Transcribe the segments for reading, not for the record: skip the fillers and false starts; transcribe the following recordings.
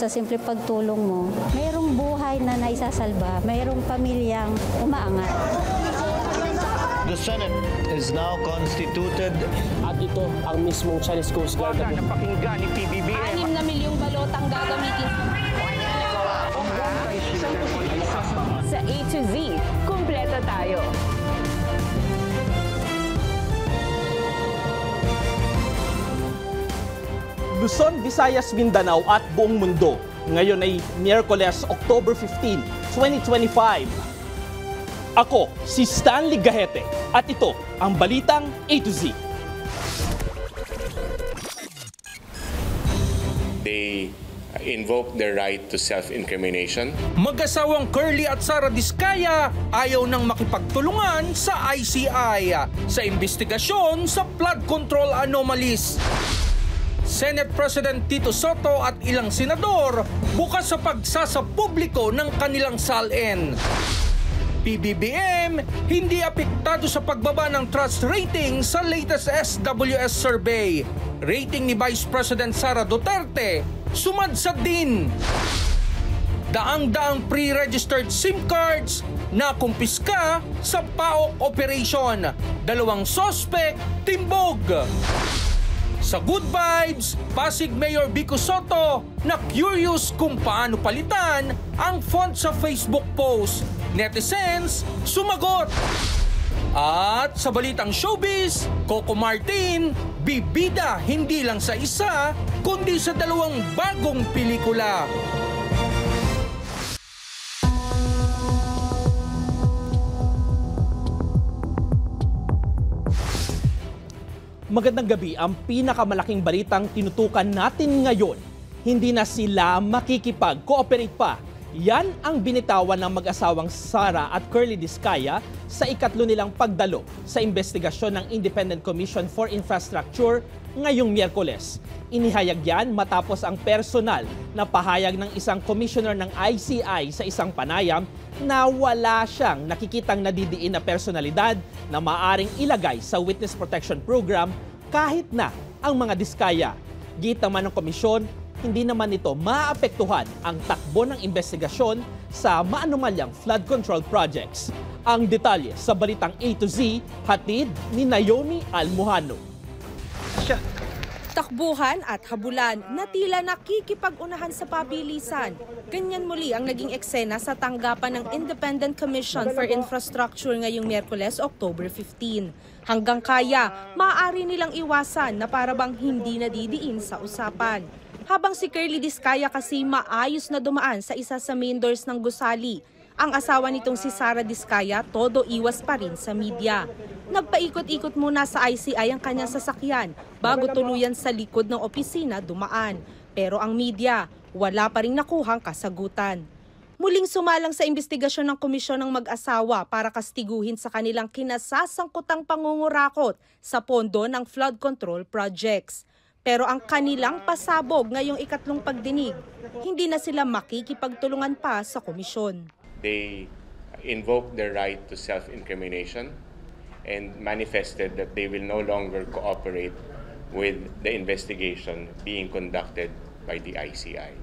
Sa simple pagtulong mo, mayroong buhay na naisasalba, mayroong pamilyang umaangat. The Senate is now constituted. At ito ang mismong Chinese Coast Guard. Napakinggan ni PBBM. 6 na milyong balotang gagamitin sa A to Z. Kumpleto tayo. Luzon, Visayas, Mindanao at buong mundo. Ngayon ay Miyerkules, October 15, 2025. Ako, si Stanley Gahete at ito ang Balitang A to Z. They invoke their right to self-incrimination. Mag-asawang Curly at Sara Diskaya ayaw nang makipagtulungan sa ICI sa investigasyon sa flood control anomalies. Senate President Tito Soto at ilang senador bukas sa pagsasapubliko ng kanilang salin. PBBM hindi apektado sa pagbaba ng trust rating sa latest SWS survey. Rating ni Vice President Sara Duterte sumadsad din. Daang-daang pre-registered SIM cards na kumpiska sa PAOK operation. 2 sospek timbog. Sa Good Vibes, Pasig Mayor Vico Soto na curious kung paano palitan ang font sa Facebook post. Netizens sumagot. At sa Balitang Showbiz, Coco Martin, bibida hindi lang sa isa, kundi sa 2 bagong pelikula. Magandang gabi, ang pinakamalaking balitang tinutukan natin ngayon. Hindi na sila makikipag-cooperate pa. Yan ang binitawan ng mag-asawang Sara at Curly Diskaya sa ikatlo nilang pagdalo sa investigasyon ng Independent Commission for Infrastructure ngayong Miyerkules. Inihayag yan matapos ang personal na pahayag ng isang commissioner ng ICI sa isang panayam na wala siyang nakikitang nadidiin na personalidad na maaring ilagay sa Witness Protection Program kahit na ang mga Diskaya. Git naman ng komisyon, hindi naman ito maapektuhan ang takbo ng investigasyon sa maanumalyang flood control projects. Ang detalye sa Balitang A to Z, hatid ni Naomi Almohano. Takbuhan at habulan na tila nakikipag-unahan sa pabilisan. Ganyan muli ang naging eksena sa tanggapan ng Independent Commission for Infrastructure ngayong Miyerkules, October 15. Hanggang kaya, maaari nilang iwasan na parabang hindi nadidiin sa usapan. Habang si Curly Diskaya kasi maayos na dumaan sa isa sa main doors ng gusali. Ang asawa nitong si Sara Diskaya todo iwas pa rin sa media. Nagpaikot-ikot muna sa ICI ang kanyang sasakyan bago tuluyan sa likod ng opisina dumaan. Pero ang media, wala pa rin nakuhang kasagutan. Muling sumalang sa investigasyon ng komisyon ng mag-asawa para kastiguhin sa kanilang kinasasangkutang pangungurakot sa pondo ng flood control projects. Pero ang kanilang pasabog ngayong ikatlong pagdinig, hindi na sila makikipagtulungan pa sa komisyon. They invoked their right to self-incrimination and manifested that they will no longer cooperate with the investigation being conducted by the ICI.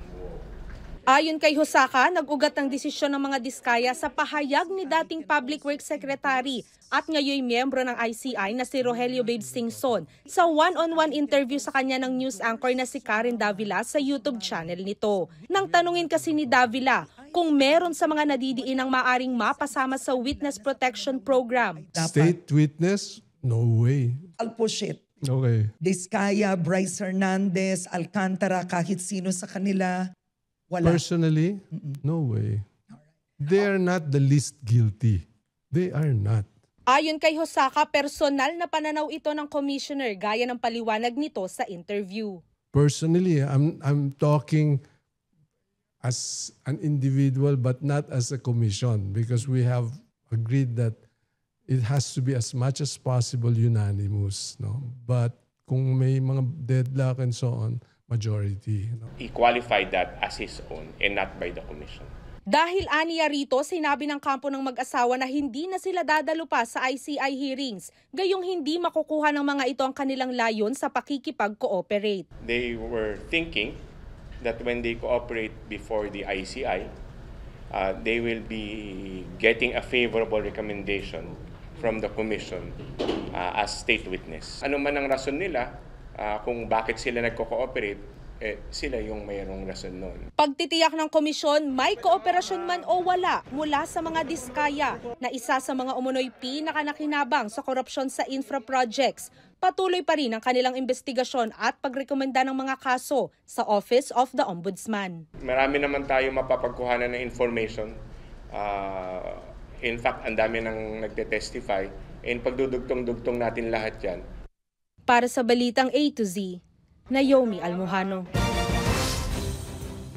Ayon kay Hosaka, nag-ugat ng desisyon ng mga Diskaya sa pahayag ni dating Public Works Secretary at ngayon miyembro ng ICI na si Rogelio Babe Singson sa one-on-one interview sa kanya ng news anchor na si Karen Davila sa YouTube channel nito. Nang tanungin kasi ni Davila kung meron sa mga nadidiin ang maaring mapasama sa Witness Protection Program. State witness? No way. I'll push it. Okay. Diskaya, Bryce Hernandez, Alcantara, kahit sino sa kanila, wala. Personally, no way. They are not the least guilty. They are not. Ayon kay Hosaka, personal na pananaw ito ng commissioner gaya ng paliwanag nito sa interview. Personally, I'm talking as an individual but not as a commission because we have agreed that it has to be as much as possible unanimous, no? But kung may mga deadlock and so on, majority. No? He qualified that as his own and not by the commission. Dahil aniya rito, sinabi ng kampo ng mag-asawa na hindi na sila dadalo pa sa ICI hearings, gayong hindi makukuha ng mga ito ang kanilang layon sa pakikipag-cooperate. They were thinking that when they cooperate before the ICI, they will be getting a favorable recommendation from the Commission as state witness. Ano man ang rason nila kung bakit sila nagko-cooperate, sila yung mayroong rason noon. Pagtitiyak ng komisyon, may kooperasyon man o wala mula sa mga diskaya na isa sa mga umunoy pinakanakinabang sa korupsyon sa infra projects. Patuloy pa rin ang kanilang investigasyon at pagrekomenda ng mga kaso sa Office of the Ombudsman. Marami naman tayo mapapagkuhanan ng information. In fact, ang dami nang nagte-testify. And pagdudugtong-dugtong natin lahat yan. Para sa Balitang A to Z, Naomi Almohano.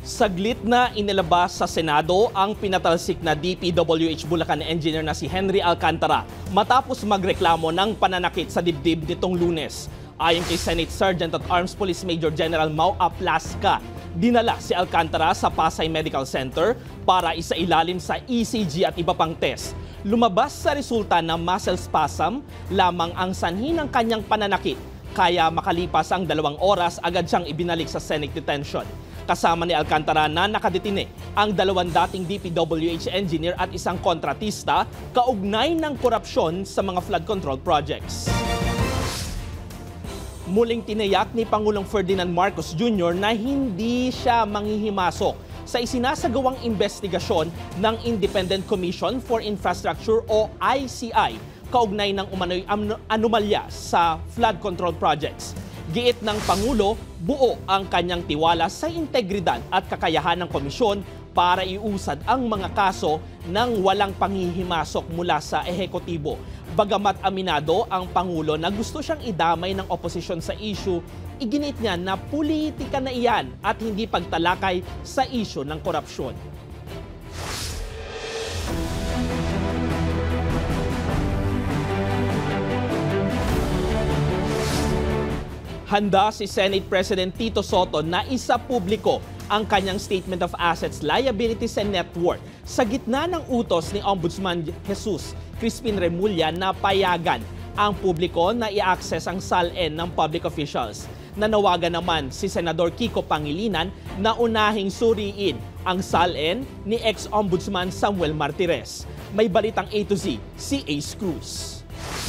Saglit na inilabas sa Senado ang pinatalsik na DPWH Bulacan engineer na si Henry Alcantara matapos magreklamo ng pananakit sa dibdib nitong Lunes. Ayon kay Senate Sergeant at Arms Police Major General Mau Aplasca, dinala si Alcantara sa Pasay Medical Center para isailalim sa ECG at iba pang test. Lumabas sa resulta na muscle spasm lamang ang sanhi ng kanyang pananakit. Kaya makalipas ang 2 oras, agad siyang ibinalik sa Senate detention. Kasama ni Alcantara na nakadetine ang 2 dating DPWH engineer at isang kontratista kaugnay ng korupsyon sa mga flood control projects. Muling tinayak ni Pangulong Ferdinand Marcos Jr. na hindi siya manghihimasok sa isinasagawang investigasyon ng Independent Commission for Infrastructure o ICI kaugnay ng umano'y anomalya sa flood control projects. Giit ng Pangulo, buo ang kanyang tiwala sa integridad at kakayahan ng komisyon para iusad ang mga kaso ng walang panghihimasok mula sa ehekutibo. Bagamat aminado ang Pangulo na gusto siyang idamay ng oposisyon sa issue, iginit niya na politika na iyan at hindi pagtalakay sa issue ng korupsyon. Handa si Senate President Tito Soto na isa publiko ang kanyang Statement of Assets, Liabilities and Net Worth sa gitna ng utos ni Ombudsman Jesus Crispin Remulla na payagan ang publiko na i-access ang SALN ng public officials. Nanawagan naman si Senador Kiko Pangilinan na unahing suriin ang SALN ni ex-Ombudsman Samuel Martires. May balitang A to Z, si Ace Cruz.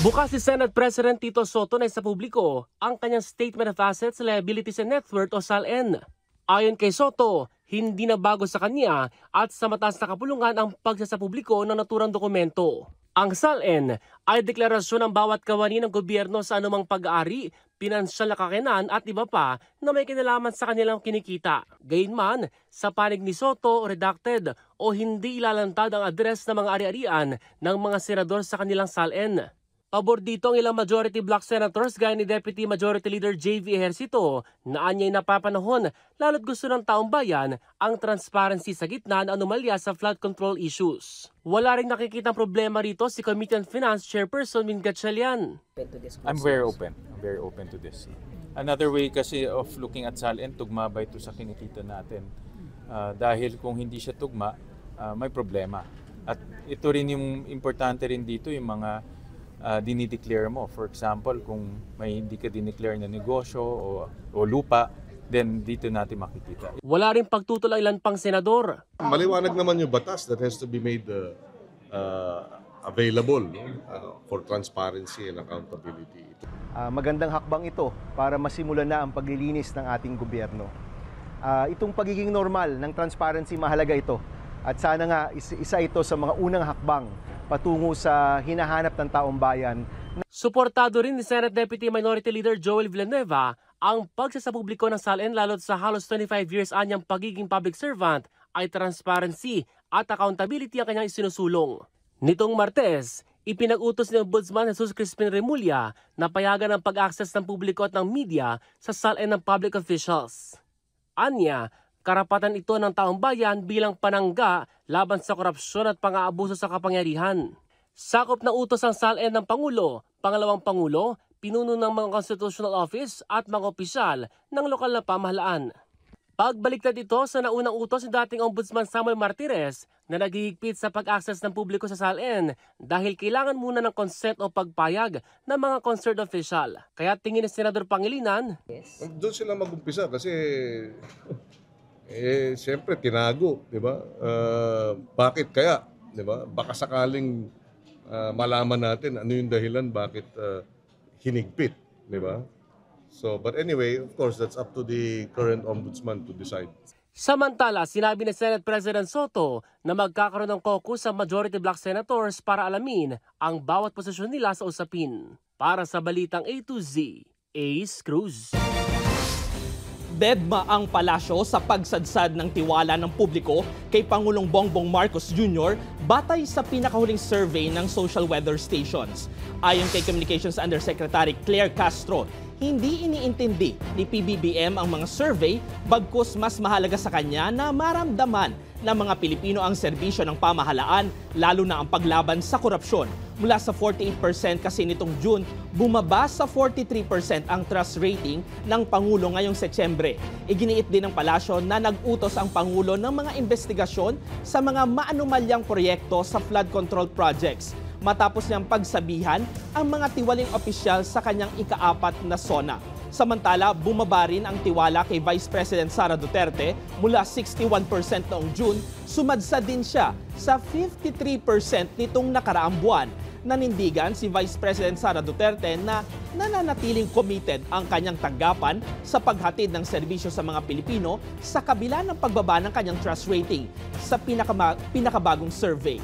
Bukas si Senate President Tito Soto na sa publiko ang kanyang Statement of Assets, Liabilities and Net Worth o SALN. Ayon kay Soto, hindi na bago sa kanya at sa mataas na kapulungan ang pagsasapubliko ng naturang dokumento. Ang SALN ay deklarasyon ng bawat kawani ng gobyerno sa anumang pag-aari, pinansyal na kakayanan at iba pa na may kinalaman sa kanilang kinikita. Gayunman, sa panig ni Soto, redacted o hindi ilalantad ang address ng mga ari-arian ng mga senador sa kanilang SALN. Pabor dito ang ilang majority block senators gaya ni Deputy Majority Leader J.V. Ejercito na anyay napapanahon lalo't gusto ng taong bayan ang transparency sa gitna ng anomalya sa flood control issues. Wala ring nakikitang problema rito si Committee on Finance Chairperson Min Gatchalian. I'm very open to this. Another way kasi of looking at SALN, tugma ba ito sa kinikita natin? Dahil kung hindi siya tugma, may problema. At ito rin yung importante rin dito, yung mga dinideclare mo. For example, kung may hindi ka dineclare na negosyo o lupa, then dito natin makikita. Wala rin pagtutol ang ilan pang senador. Maliwanag naman yung batas that has to be made available for transparency and accountability. Magandang hakbang ito para masimulan na ang paglilinis ng ating gobyerno. Itong pagiging normal ng transparency, mahalaga ito. At sana nga isa ito sa mga unang hakbang patungo sa hinahanap ng taong bayan. Suportado rin ni Senate Deputy Minority Leader Joel Villanueva ang pagsasapubliko ng SALN lalo't sa halos 25 years anyang pagiging public servant ay transparency at accountability ang kanyang isinusulong. Nitong Martes, ipinag-utos ni Ombudsman Jesus Crispin Remulla na payagan ang pag-access ng publiko at ng media sa SALN ng public officials. Anya, karapatan ito ng taong bayan bilang panangga laban sa korupsyon at pang-aabuso sa kapangyarihan. Sakop na utos ang SALN ng Pangulo, Pangalawang Pangulo, pinuno ng mga constitutional office at mga opisyal ng lokal na pamahalaan. Pagbaliktad ito sa naunang utos ni dating Ombudsman Samuel Martires na naghihigpit sa pag-access ng publiko sa SALN dahil kailangan muna ng consent o pagpayag ng mga concerned official. Kaya tingin ni Senador Pangilinan, doon sila mag-umpisa kasi Siyempre tinago, di ba? Bakit kaya, di ba? Baka sakaling malaman natin ano yung dahilan bakit hinigpit, di ba? So, but anyway, of course, that's up to the current ombudsman to decide. Samantala, sinabi ni Senate President Soto na magkakaroon ng caucus sa majority black senators para alamin ang bawat posisyon nila sa usapin. Para sa Balitang A to Z, Ace Cruz. Dedma ang palasyo sa pagsadsad ng tiwala ng publiko kay Pangulong Bongbong Marcos Jr. batay sa pinakahuling survey ng social weather stations. Ayon kay Communications Undersecretary Claire Castro, hindi iniintindi ni PBBM ang mga survey bagkus mas mahalaga sa kanya na maramdaman ng mga Pilipino ang serbisyo ng pamahalaan, lalo na ang paglaban sa korupsyon. Mula sa 48% kasi nitong June, bumaba sa 43% ang trust rating ng Pangulo ngayong Setyembre. Iginiit din ng palasyo na nag-utos ang Pangulo ng mga investigasyon sa mga maanumalyang proyekto sa flood control projects. Matapos niyang pagsabihan ang mga tiwaling opisyal sa kanyang ika-4 na SONA. Samantala, bumaba rin ang tiwala kay Vice President Sara Duterte mula 61% noong June, sumadsa din siya sa 53% nitong nakaraang buwan. Nanindigan si Vice President Sara Duterte na nananatiling committed ang kanyang tanggapan sa paghatid ng serbisyo sa mga Pilipino sa kabila ng pagbaba ng kanyang trust rating sa pinakabagong survey.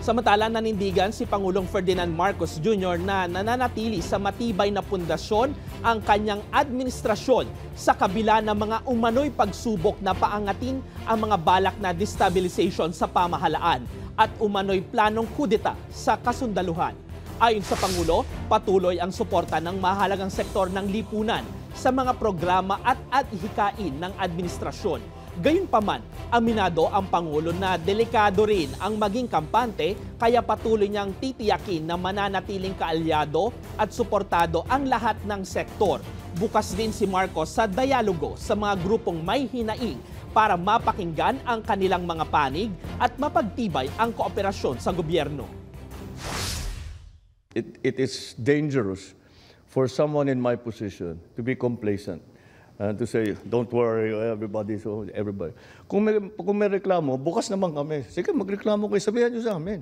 Samantala, nanindigan si Pangulong Ferdinand Marcos Jr. na nananatili sa matibay na pundasyon ang kanyang administrasyon sa kabila ng mga umano'y pagsubok na paangatin ang mga balak na destabilization sa pamahalaan at umano'y planong kudeta sa kasundaluhan. Ayon sa Pangulo, patuloy ang suporta ng mahalagang sektor ng lipunan sa mga programa at adhikain ng administrasyon. Gayunpaman, aminado ang Pangulo na delikado rin ang maging kampante kaya patuloy niyang titiyakin na mananatiling kaalyado at suportado ang lahat ng sektor. Bukas din si Marcos sa dialogo sa mga grupong may hinaing para mapakinggan ang kanilang mga panig at mapagtibay ang kooperasyon sa gobyerno. It is dangerous for someone in my position to be complacent. To say, don't worry, everybody. Kung may reklamo, bukas naman kami. Sige, magreklamo kayo, sabihan nyo sa amin.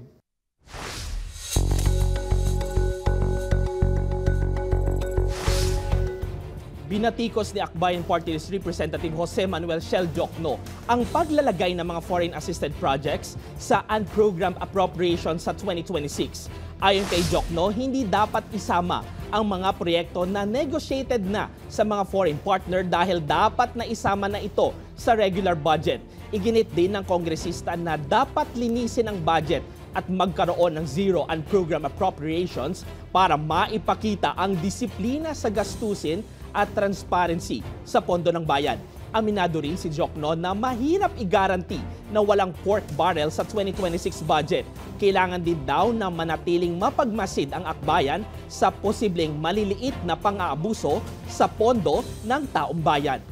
Binatikos ni Akbayan Party List Representative Jose Manuel Shell Diokno ang paglalagay ng mga foreign assisted projects sa unprogrammed appropriation sa 2026. Ayon kay Diokno, hindi dapat isama ang mga proyekto na negotiated na sa mga foreign partner dahil dapat na isama na ito sa regular budget. Iginit din ng kongresista na dapat linisin ang budget at magkaroon ng zero unprogrammed appropriations para maipakita ang disiplina sa gastusin at transparency sa pondo ng bayan. Aminado rin si Diokno na mahirap i-guarantee na walang pork barrel sa 2026 budget. Kailangan din daw na manatiling mapagmasid ang akbayan sa posibleng maliliit na pang-aabuso sa pondo ng taong bayan.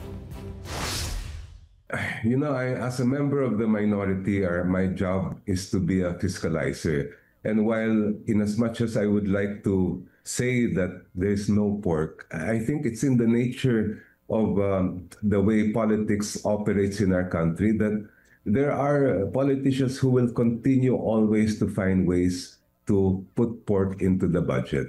You know, as a member of the minority, my job is to be a fiscalizer. And while in as much as I would like to say that there's no pork, I think it's in the nature of the way politics operates in our country that there are politicians who will continue always to find ways to put pork into the budget.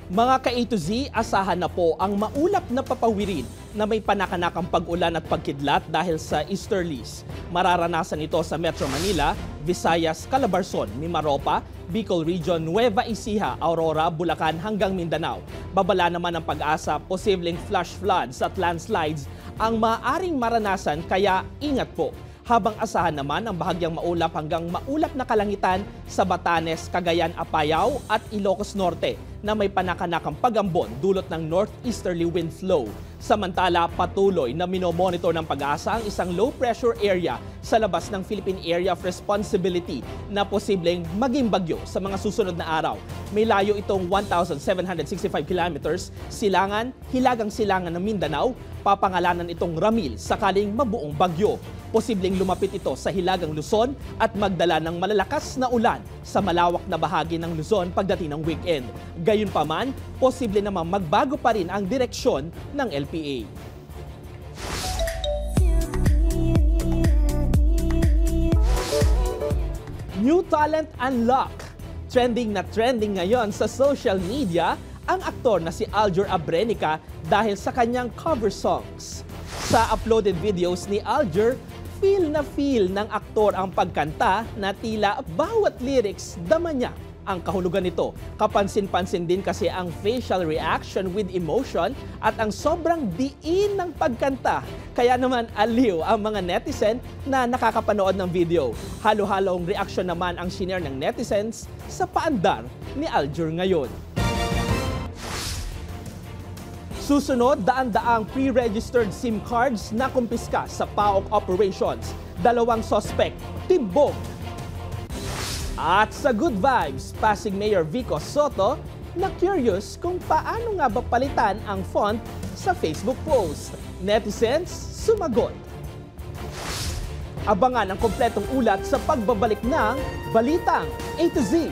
Mga ka-A to Z, asahan na po ang maulap na papawirin na may panakanakang pag-ulan at pagkidlat dahil sa easterlies. Mararanasan ito sa Metro Manila, Visayas, Calabarzon, Mimaropa, Bicol Region, Nueva Ecija, Aurora, Bulacan hanggang Mindanao. Babala naman ng Pag-asa, posibleng flash floods at landslides ang maaaring maranasan kaya ingat po. Habang asahan naman ang bahagyang maulap hanggang maulap na kalangitan sa Batanes, Cagayan, Apayao at Ilocos Norte. na may panakanakang pag-ambon dulot ng northeasterly wind flow. Samantala, patuloy na minomonitor ng PAG-ASA ang isang low-pressure area sa labas ng Philippine Area of Responsibility na posibleng maging bagyo sa mga susunod na araw. May layo itong 1,765 kilometers, hilagang silangan ng Mindanao, papangalanan itong Ramil sakaling mabuong bagyo. Posibleng lumapit ito sa hilagang Luzon at magdala ng malalakas na ulan sa malawak na bahagi ng Luzon pagdating ng weekend. Gayunpaman, posible namang magbago pa rin ang direksyon ng LPA. New talent unlock. Trending na trending ngayon sa social media ang aktor na si Aljur Abrenica dahil sa kanyang cover songs. Sa uploaded videos ni Aljur, feel ng aktor ang pagkanta na tila bawat lyrics dama niya ang kahulugan nito. Kapansin-pansin din kasi ang facial reaction with emotion at ang sobrang diin ng pagkanta. Kaya naman aliw ang mga netizen na nakakapanood ng video. Halo-halong reaksyon naman ang shinare ng netizens sa paandar ni Aljur ngayon. Susunod, daan-daang pre-registered SIM cards na kumpiska sa PAOK operations. 2 suspect, timbog. At sa Good Vibes, Pasig Mayor Vico Soto na curious kung paano nga ba palitan ang font sa Facebook post. Netizens sumagot. Abangan ang kompletong ulat sa pagbabalik ng Balitang A to Z.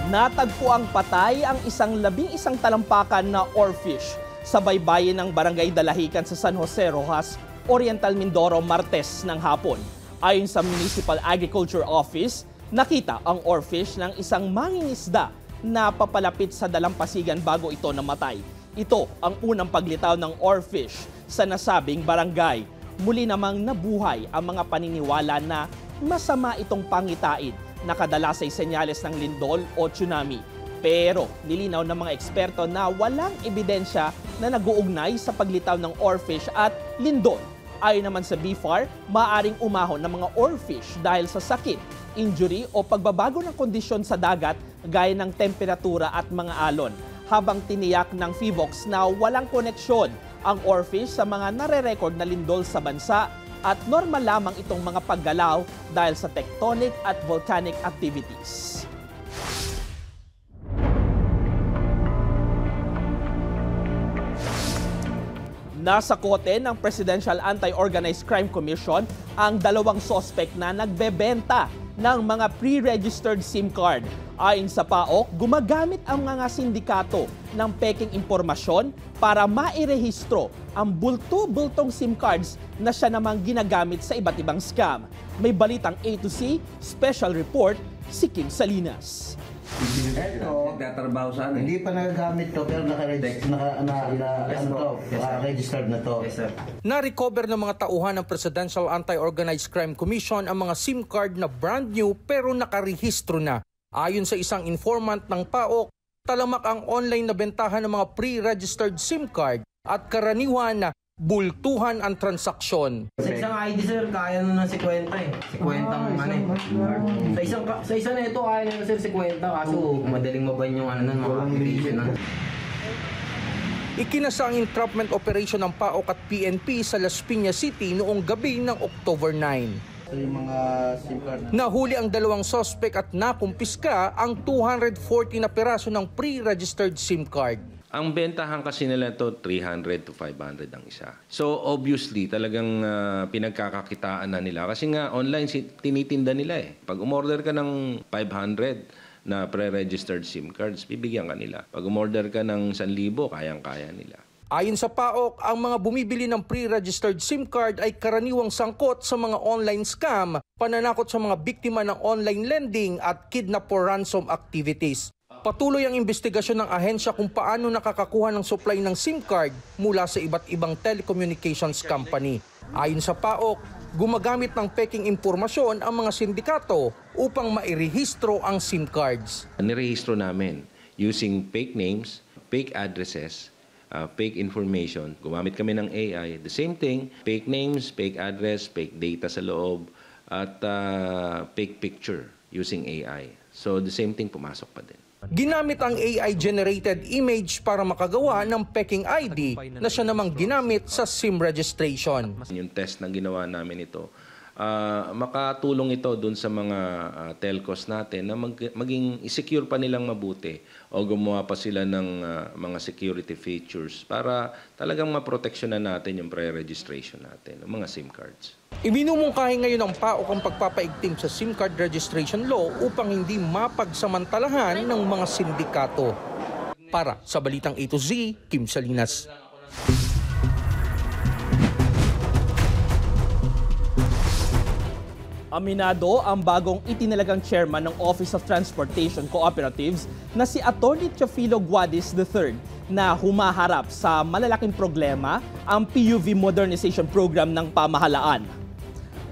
Natagpo ang patay ang isang 11 talampakan na oarfish sa baybayin ng Barangay Dalahican sa San Jose, Rojas, Oriental Mindoro, Martes ng hapon. Ayon sa Municipal Agriculture Office, nakita ang oarfish ng isang mangingisda na papalapit sa dalampasigan bago ito namatay. Ito ang unang paglitaw ng oarfish sa nasabing barangay. Muli namang nabuhay ang mga paniniwala na masama itong pangitain. Nakadala sa senyales ng lindol o tsunami. Pero nilinaw ng mga eksperto na walang ebidensya na nag-uugnay sa paglitaw ng oarfish at lindol. Ayon naman sa BFAR, maaaring umahon ng mga oarfish dahil sa sakit, injury o pagbabago ng kondisyon sa dagat gaya ng temperatura at mga alon. Habang tiniyak ng PHIVOLCS na walang koneksyon ang oarfish sa mga nare-record na lindol sa bansa at normal lamang itong mga paggalaw dahil sa tectonic at volcanic activities. Nasa kote ng Presidential Anti-Organized Crime Commission ang 2 suspect na nagbebenta ng mga pre-registered SIM card. Ayon sa PAOK, gumagamit ang mga sindikato ng peking impormasyon para mairehistro ang bulto-bultong SIM cards na siya namang ginagamit sa iba't ibang scam. May balitang A to C, special report, si Kim Salinas. Ito, nagtatrabaho sa ano? Hindi pa nagagamit to pero naka-registered na to. Yes, sir. Na-recover ng mga tauhan ng Presidential Anti-Organized Crime Commission ang mga SIM card na brand new pero nakarehistro na. Ayon sa isang informant ng PAOK, talamak ang online na bentahan ng mga pre-registered SIM card at karaniwan na bultuhan ang transaksyon. Sa isang ID sir, kaya na ng 50 eh. 50 ang ano eh. Sa isa na ito, kaya na sir 50 kaso madaling maban yung ano nun, mga application na. Ikinasa ang entrapment operation ng PAOK at PNP sa Las Piñas City noong gabi ng October 9. Yung mga SIM card. Nahuli ang 2 suspect at nakumpiska ang 240 na piraso ng pre-registered SIM card. Ang bentahan kasi nila to 300 to 500 ang isa. So obviously talagang pinagkakakitaan na nila kasi nga online tinitinda nila eh. Pag umorder ka ng 500 na pre-registered SIM cards, bibigyan ka nila. Pag umorder ka ng 1,000, kayang-kaya nila. Ayon sa PAOK, ang mga bumibili ng pre-registered SIM card ay karaniwang sangkot sa mga online scam, pananakot sa mga biktima ng online lending at kidnap or ransom activities. Patuloy ang investigasyon ng ahensya kung paano nakakakuha ng supply ng SIM card mula sa iba't ibang telecommunications company. Ayon sa PAOK, gumagamit ng peking impormasyon ang mga sindikato upang mairehistro ang SIM cards. Nirehistro namin using fake names, fake addresses, fake information. Gumamit kami ng AI. The same thing, fake names, fake address, fake data sa loob, at fake picture using AI. So the same thing pumasok pa din. Ginamit ang AI-generated image para makagawa ng peking ID na siya namang ginamit sa SIM registration. Yung test na ginawa namin ito, makatulong ito dun sa mga telcos natin na maging secure pa nilang mabuti o gumawa pa sila ng mga security features para talagang maproteksyonan natin yung pre-registration natin, ng mga SIM cards. Iminumungkahi ngayon ng PAOK ang pagpapaigting sa SIM card registration law upang hindi mapagsamantalahan ng mga sindikato. Para sa Balitang A to Z, Kim Salinas. Aminado ang bagong itinalagang chairman ng Office of Transportation Cooperatives na si Atty. Teofilo Guadis III na humaharap sa malalaking problema ang PUV modernization program ng pamahalaan.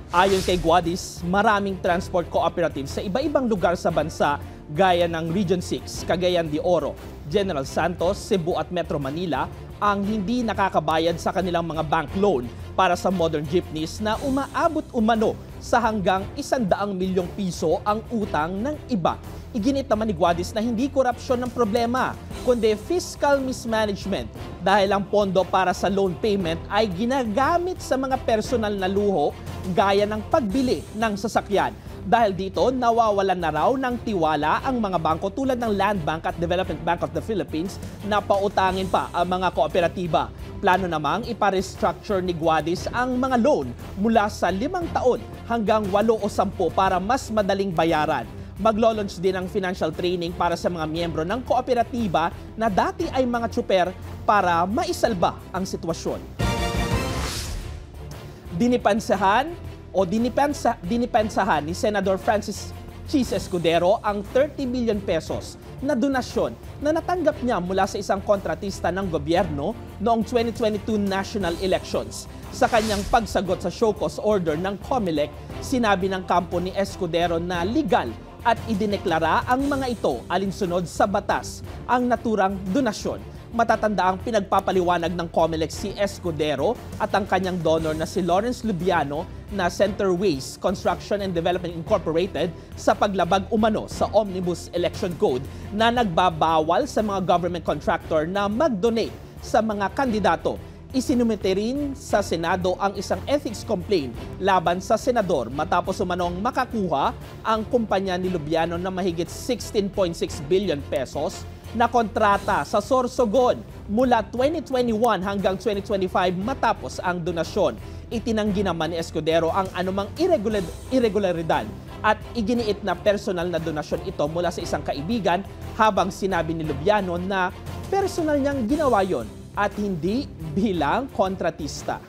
Ayon kay Guadis, maraming transport cooperatives sa iba-ibang lugar sa bansa gaya ng Region 6, Cagayan de Oro, General Santos, Cebu at Metro Manila ang hindi nakakabayad sa kanilang mga bank loan para sa modern jeepneys na umaabot umano sa hanggang 100 milyong piso ang utang ng iba. Iginit naman ni Guadis na hindi korupsyon ang problema, kundi fiscal mismanagement dahil ang pondo para sa loan payment ay ginagamit sa mga personal na luho gaya ng pagbili ng sasakyan. Dahil dito, nawawalan na raw ng tiwala ang mga bangko tulad ng Land Bank at Development Bank of the Philippines na pautangin pa ang mga kooperatiba. Plano namang ipa-restructure ni Guadis ang mga loan mula sa 5 taon hanggang 8 o 10 para mas madaling bayaran. Maglo-launch din ang financial training para sa mga miyembro ng kooperatiba na dati ay mga tsuper para maisalba ang sitwasyon. Dinipensahan ni Senador Francis Chis Escudero ang 30 million pesos na donasyon na natanggap niya mula sa isang kontratista ng gobyerno noong 2022 national elections. Sa kanyang pagsagot sa show cause order ng COMELEC, sinabi ng kampo ni Escudero na legal at idineklara ang mga ito alinsunod sa batas ang naturang donasyon. Matatanda ang pinagpapaliwanag ng COMELEC si Escudero at ang kanyang donor na si Lawrence Lubiano na Centerways Construction and Development Incorporated sa paglabag umano sa Omnibus Election Code na nagbabawal sa mga government contractor na mag-donate sa mga kandidato. Isinumite rin sa Senado ang isang ethics complaint laban sa senador matapos umanong makakuha ang kumpanya ni Lubiano na mahigit 16.6 billion pesos na kontrata sa Sorsogon mula 2021 hanggang 2025 matapos ang donasyon. Itinanggi naman ni Escudero ang anumang irregularidad at iginiit na personal na donasyon ito mula sa isang kaibigan habang sinabi ni Lubiano na personal niyang ginawa yon at hindi bilang kontratista.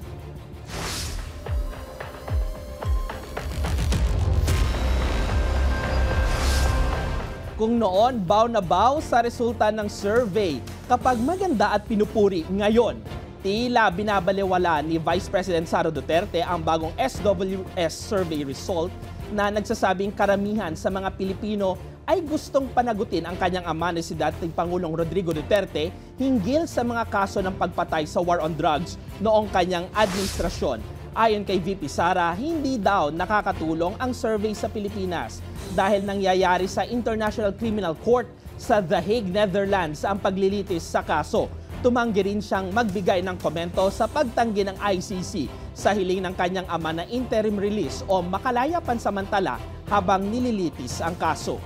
Kung noon, baw na baw sa resulta ng survey kapag maganda at pinupuri, ngayon, tila binabalewala ni Vice President Sara Duterte ang bagong SWS survey result na nagsasabing karamihan sa mga Pilipino ay gustong panagutin ang kanyang ama na si dating Pangulong Rodrigo Duterte hinggil sa mga kaso ng pagpatay sa war on drugs noong kanyang administrasyon. Ayon kay VP Sara, hindi daw nakakatulong ang survey sa Pilipinas dahil nangyayari sa International Criminal Court sa The Hague, Netherlands ang paglilitis sa kaso. Tumanggi rin siyang magbigay ng komento sa pagtanggi ng ICC sa hiling ng kanyang ama na interim release o makalaya pansamantala habang nililitis ang kaso.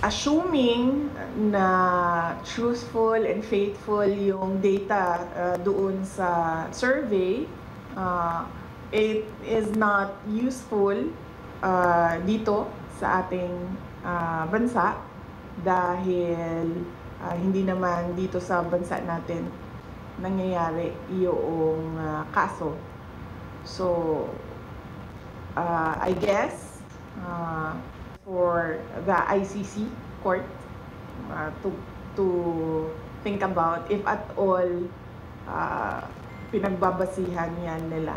Assuming na truthful and faithful yung data doon sa survey, it is not useful dito sa ating bansa dahil hindi naman dito sa bansa natin nangyayari yung kaso. So, I guess for the ICC court to think about if at all pinagbabasihan yan nila.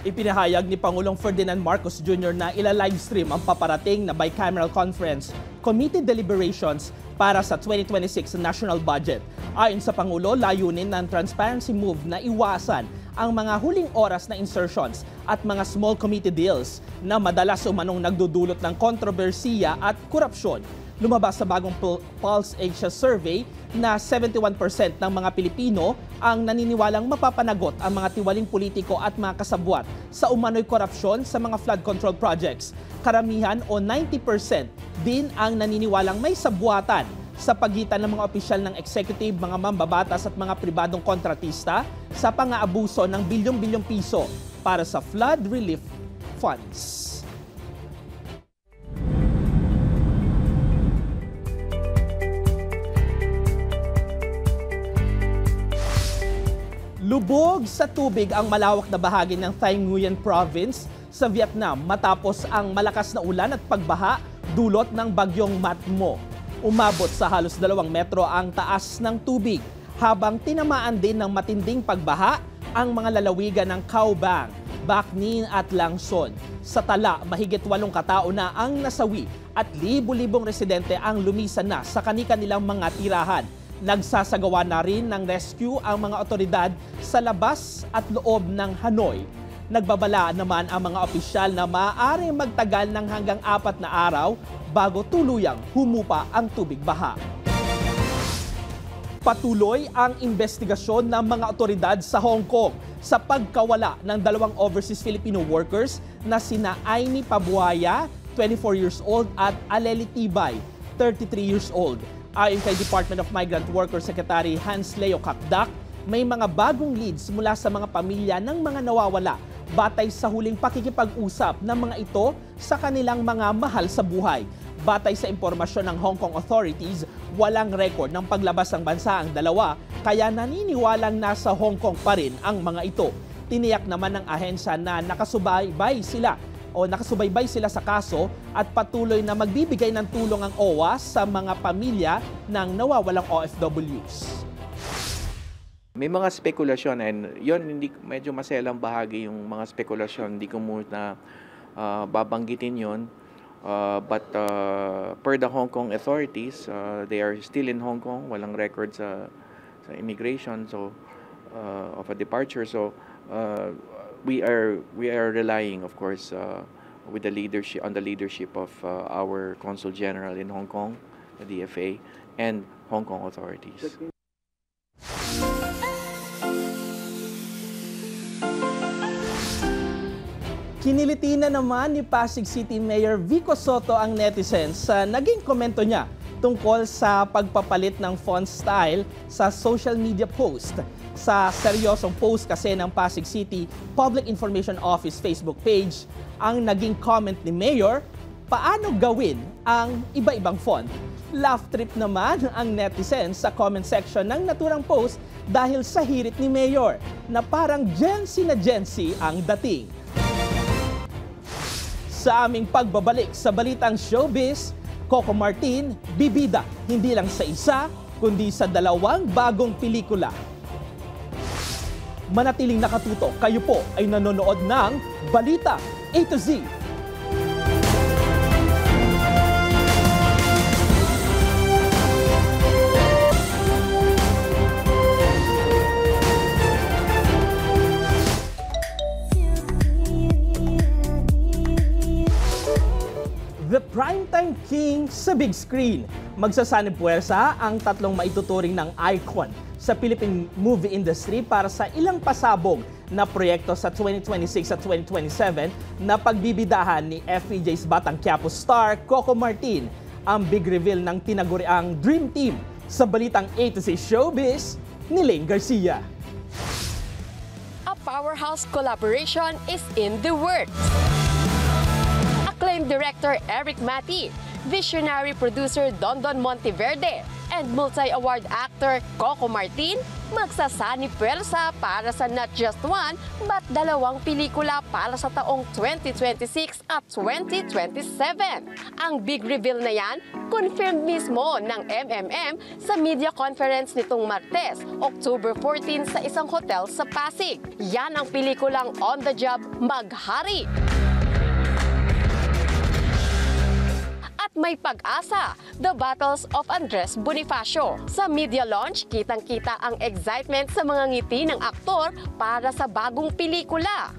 Ipinahayag ni Pangulong Ferdinand Marcos Jr. na ila-livestream ang paparating na bicameral conference committee deliberations para sa 2026 national budget. Ayon sa Pangulo, layunin ng transparency move na iwasan ang mga huling oras na insertions at mga small committee deals na madalas umanong nagdudulot ng kontrobersiya at korupsyon. Lumabas sa bagong Pulse Asia survey na 71% ng mga Pilipino ang naniniwalang mapapanagot ang mga tiwaling politiko at mga kasabwat sa umano'y korupsyon sa mga flood control projects. Karamihan o 90% din ang naniniwalang may sabwatan sa pagitan ng mga opisyal ng executive, mga mambabatas at mga pribadong kontratista sa pang-aabuso ng bilyong-bilyong piso para sa flood relief funds. Lubog sa tubig ang malawak na bahagi ng Thay Nguyen Province sa Vietnam matapos ang malakas na ulan at pagbaha dulot ng bagyong Matmo. Umabot sa halos 2 metro ang taas ng tubig habang tinamaan din ng matinding pagbaha ang mga lalawigan ng Cao Bang, Bac Ninh at Lang Son. Sa tala, mahigit 8 katao na ang nasawi at libo-libong residente ang lumisan na sa kani-kanilang mga tirahan. Nagsasagawa na rin ng rescue ang mga otoridad sa labas at loob ng Hanoi. Nagbabala naman ang mga opisyal na maaaring magtagal ng hanggang 4 na araw bago tuluyang humupa ang tubig baha. Patuloy ang investigasyon ng mga otoridad sa Hong Kong sa pagkawala ng 2 overseas Filipino workers na sina Aimee Pabuaya, 24 years old, at Aleli Tibay, 33 years old. Ayon kay Department of Migrant Workers Secretary Hans Leo Kakdak, may mga bagong leads mula sa mga pamilya ng mga nawawala batay sa huling pakikipag-usap ng mga ito sa kanilang mga mahal sa buhay. Batay sa impormasyon ng Hong Kong authorities, walang record ng paglabas ng bansa ang dalawa, kaya naniniwalang nasa Hong Kong pa rin ang mga ito. Tiniyak naman ng ahensya na nakasubaybay sila sa kaso at patuloy na magbibigay ng tulong ang OWA sa mga pamilya ng nawawalang OFWs. May mga spekulasyon and yon hindi medyo maselang bahagi yung mga spekulasyon, hindi ko muna babanggitin yon. But per the Hong Kong authorities, they are still in Hong Kong, walang record sa immigration of a departure. So we are relying, of course, with the leadership of our Consul General in Hong Kong, the DFA, and Hong Kong authorities. Kiniliti na naman ni Pasig City Mayor Vico Soto ang netizens sa naging komento niya tungkol sa pagpapalit ng font style sa social media post. Sa seryosong post kasi ng Pasig City Public Information Office Facebook page, ang naging comment ni Mayor, paano gawin ang iba-ibang font? Laugh trip naman ang netizens sa comment section ng naturang post dahil sa hirit ni Mayor na parang Gen Z na Gen Z ang dating. Sa aming pagbabalik sa balitang showbiz, Coco Martin, bibida hindi lang sa isa, kundi sa 2 bagong pelikula. Manatiling nakatutok, kayo po ay nanonood ng Balita A to Z. The Primetime King sa big screen. Magsasanib puwersa ang 3 maituturing ng icon sa Philippine movie industry para sa ilang pasabog na proyekto sa 2026 at 2027 na pagbibidahan ni FPJ's Batang Quiapo star Coco Martin. Ang big reveal ng tinaguriang Dream Team sa balitang A to Z Showbiz ni Lane Garcia. A powerhouse collaboration is in the works. Acclaimed director Eric Mati, visionary producer Dondon Monteverde, and multi-award actor Coco Martin magsasani pwersa para sa not just one but 2 pelikula para sa taong 2026 at 2027. Ang big reveal na yan, confirmed mismo ng MMM sa media conference nitong Martes, October 14 sa isang hotel sa Pasig. Yan ang pelikulang On the Job Maghari. At may pag-asa, The Battles of Andres Bonifacio. Sa media launch, kitang-kita ang excitement sa mga ngiti ng aktor para sa bagong pelikula.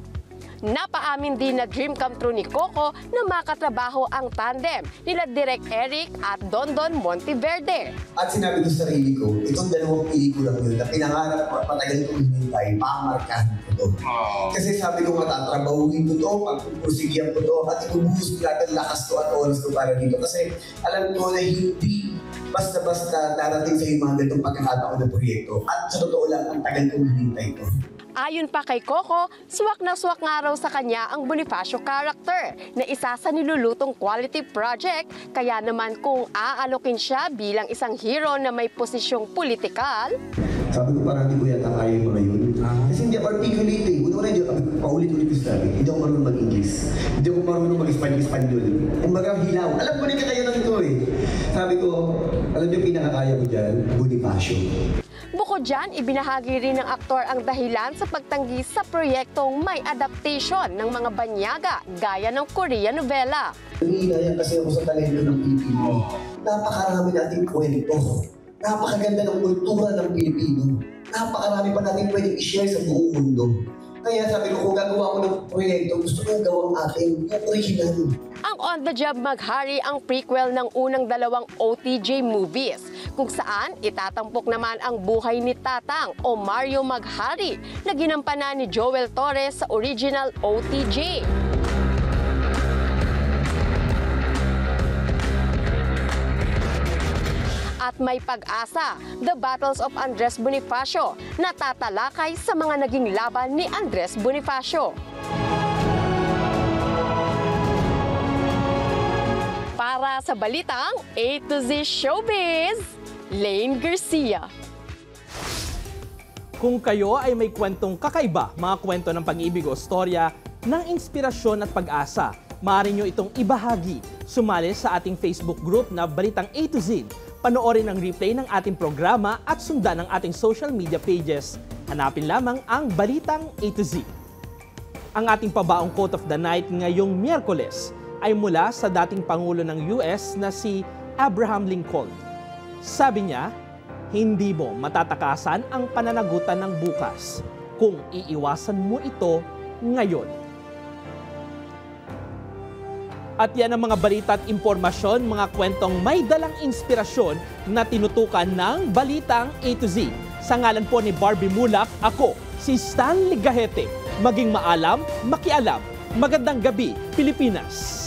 Napaamin din na dream come true ni Coco na makatrabaho ang tandem nila Direk Eric at Dondon Monteverde. At sinabi ko sa sarili ko, itong 2 pelikula yun na pinangarap ko at patagal kong hinintay, pamarkahan ko to. Kasi sabi ko matatrabahuin ko to, pagpupursigyan ko to, at ibubuhos ko lahat ang lakas ko at oras ko para dito. Kasi alam ko na hindi basta-basta darating sa iyo mga ganitong pagkakataon ng proyekto. At sa totoo lang, ang tagal kong hinintay ko. Ayon pa kay Coco, swak na swak nga raw sa kanya ang Bonifacio character na isa sa nilulutong quality project, kaya naman kung aalokin siya bilang isang hero na may posisyong politikal. Sabi ko parang hindi ko yata kaya yung mga yun. Kasi hindi ako articulating. Una hindi ako paulit-ulit ko sabi. Hindi ako marunong mag-English. Hindi ako marunong mag-Espanyol. Kumbaga hilaw. Alam ko na kakayanan ko eh. Sabi ko, alam niyo pinakakaya ko dyan, Bonifacio. Bukod dyan, ibinahagi rin ng aktor ang dahilan sa pagtanggi sa proyektong may adaptation ng mga banyaga gaya ng Korean novela. Nangihinayang kasi ako sa talento ng Pilipino. Napakarami nating kwento. Napakaganda ng kultura ng Pilipino. Napakarami pa natin pwedeng i-share sa buong mundo. Kaya sabi ko, kung gagawa ko ng proyekto, gusto kong gawang aking original. Ang On the Job Maghari ang prequel ng unang 2 OTJ movies, kung saan itatampok naman ang buhay ni Tatang o Mario Maghari na ginampanan ni Joel Torres sa original OTJ. At may pag-asa, The Battles of Andres Bonifacio na tatalakay sa mga naging laban ni Andres Bonifacio. Para sa balitang A to Z Showbiz, Lane Garcia. Kung kayo ay may kwentong kakaiba, mga kwento ng pag-ibig o storya ng inspirasyon at pag-asa, maaari nyo itong ibahagi. Sumali sa ating Facebook group na Balitang A to Z. Panoorin ang replay ng ating programa at sundan ang ating social media pages. Hanapin lamang ang Balitang A to Z. Ang ating pabaong quote of the night ngayong Miyerkules ay mula sa dating Pangulo ng US na si Abraham Lincoln. Sabi niya, hindi mo matatakasan ang pananagutan ng bukas kung iiwasan mo ito ngayon. At yan ang mga balita at impormasyon, mga kwentong may dalang inspirasyon na tinutukan ng Balitang A to Z. Sa ngalan po ni Barbie Mulak, ako, si Stanley Gahete. Maging maalam, makialam. Magandang gabi, Pilipinas!